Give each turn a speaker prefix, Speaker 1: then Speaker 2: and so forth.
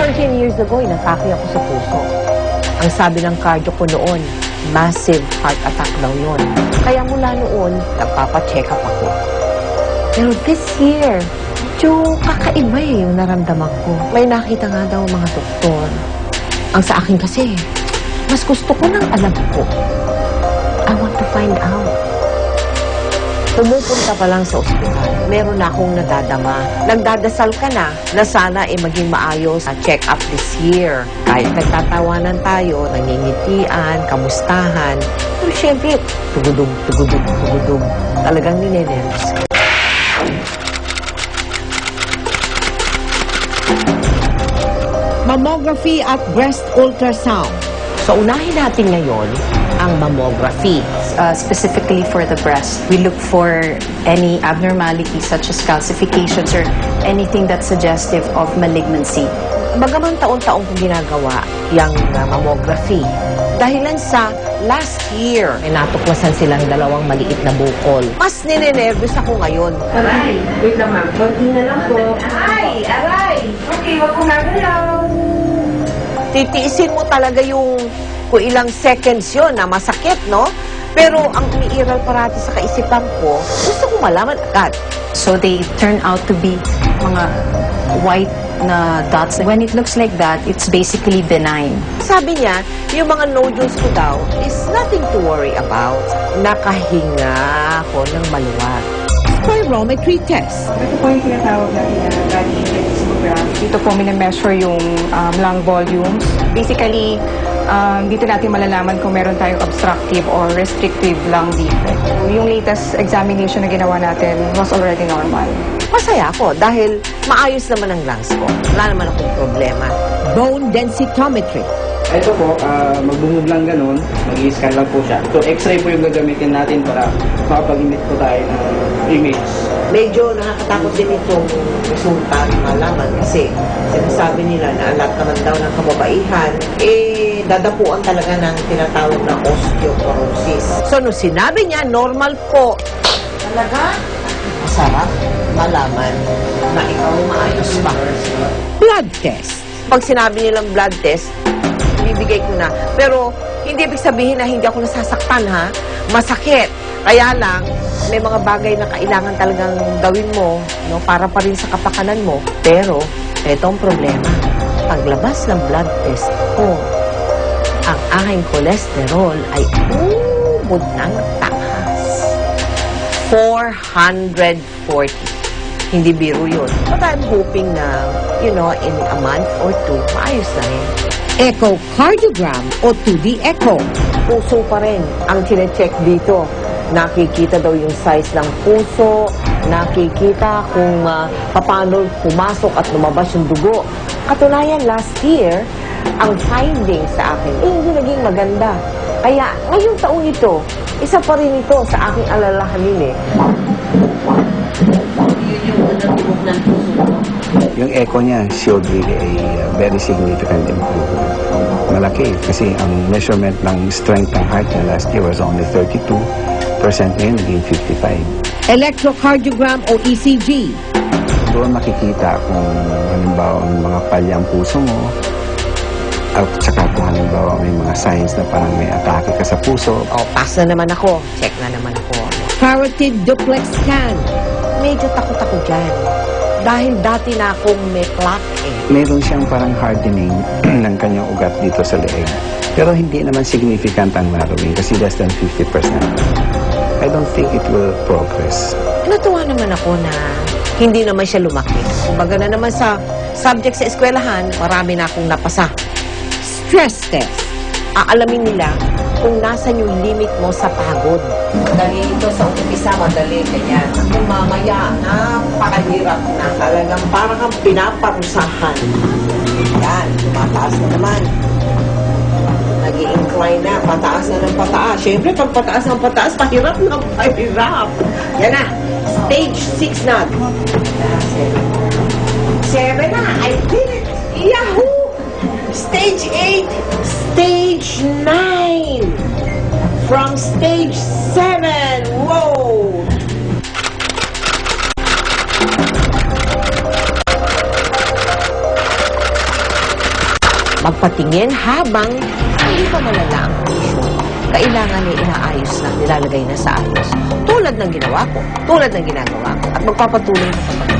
Speaker 1: 13 years ago, inatake ako sa puso. Ang sabi ng cardio ko noon, massive heart attack daw yun. Kaya mula noon, nagpapacheck up ako. Pero this year, medyo kakaiba yung naramdaman ko. May nakita nga daw mga doktor. Ang sa akin kasi, mas gusto ko nang alam ko. I want to find out. Pumupunta pa lang sa ospital, meron na akong nadadama. Nagdadasal ka na sana maging maayos sa check-up this year. Kahit nagtatawanan tayo, nangingitian, kamustahan. Pero syempre, tugudog. Talagang ninenervous.
Speaker 2: Mammography at breast ultrasound.
Speaker 1: So unahin natin ngayon ang mammography.
Speaker 3: Specifically for the breast, we look for any abnormalities such as calcifications or anything that's suggestive of malignancy.
Speaker 1: Bagaman taon-taong kong ginagawa yung mammography, dahilan sa last year, may natuklasan silang dalawang maliit na bukol. Mas ninenervous ako ngayon.
Speaker 4: Aray! Wait lang ma'am. Konti na lang po. Aray! Okay, wag ko nagalaw.
Speaker 1: Titiisin mo talaga yung kung ilang seconds yun na masakit, no? Pero ang umiiral parati sa kaisipan ko, gusto ko malaman agad.
Speaker 3: So they turn out to be mga white na dots. When it looks like that, it's basically benign.
Speaker 1: Sabi niya, yung mga nodules ko daw is nothing to worry about. Nakahinga ako ng maluwag.
Speaker 2: Spirometry test.
Speaker 4: Ito po yung tinatawag natin na body seismograph.
Speaker 5: Dito po minimeasure yung lung volumes. Basically, dito natin malalaman kung meron tayong obstructive or restrictive lung defect. Yung latest examination na ginawa natin was already normal.
Speaker 1: Masaya ako dahil maayos naman ang lungs ko. Wala naman akong problema.
Speaker 2: Bone densitometry.
Speaker 6: Ito po, magbungog lang ganun, mag-i-scan lang po siya. So, x-ray po yung gagamitin natin para makapag-emit po tayo ng image.
Speaker 1: Medyo nakakatakot din itong resulta ng malaman kasi sinasabi nila na lahat naman daw ng kababaihan, dadapuan talaga ng tinatawag na osteoporosis. So, nung sinabi niya, normal po. Talaga? Masarap malaman na ikaw maayos pa.
Speaker 2: Blood test.
Speaker 1: Pag sinabi nilang blood test, ibibigay ko na. Pero, hindi ibig sabihin na hindi ako nasasaktan, ha? Masakit. Kaya lang, may mga bagay na kailangan talagang gawin mo, no, para pa rin sa kapakanan mo. Pero, ito ang problema. Paglabas ng blood test ko, ang aking cholesterol ay umod ng taas. 440. Hindi biro yun. But I'm hoping na, in a month or two, maayos na rin.
Speaker 2: Echocardiogram o 2D echo.
Speaker 1: Puso pa rin ang chinecheck dito. Nakikita daw yung size ng puso, nakikita kung paano pumasok at lumabas yung dugo. Katunayan, last year, ang finding sa akin, hindi naging maganda. Kaya, ngayong taong ito, isa pa rin ito sa aking alalahanin.
Speaker 7: Yung echo niya showed really a very significant improvement. Malaki kasi ang measurement ng strength ng heart niya last year was only 32%, ngayon naging 55%.
Speaker 2: Electrocardiogram o ECG.
Speaker 7: Doon makikita kung halimbawa ang mga palyang puso mo at saka kung halimbawa may mga signs na parang may atake ka sa puso.
Speaker 1: Pass na naman ako. Check na naman ako.
Speaker 2: Carotid duplex scan.
Speaker 1: Medyo takot ako dyan. Dahil dati na akong may plaque
Speaker 7: Meron siyang parang hardening ng kanyang ugat dito sa leeg. Pero hindi naman significant ang narrowing kasi less than 50%. I don't think it will progress.
Speaker 1: Natuwa naman ako na hindi naman siya lumaki. Kumbaga na naman sa subject sa eskwelahan, marami na akong napasa.
Speaker 2: Stress test.
Speaker 1: Aalamin nila kung nasan yung limit mo sa pagod. Madali ito sa umpisa, madali, ganyan. Kung mamaya, napakahirap na. Talagang parang kang pinaparusahan. Yan, tumataas na naman. Nag-i-incline na, pataas na ng pataas. Siyempre, pag pataas ng pataas, pahirap na pahirap. Yan na, stage 6 na. 7 na, I did it! Yahoo! Stage 8, stage 9. From stage 7. Whoa! magpatingin habang hindi pa malala ang kondisyon. Kailangan ay inaayos na, nilalagay na sa ayos. Tulad ng ginawa ko, tulad ng ginagawa ko, at magpapatuloy na kapag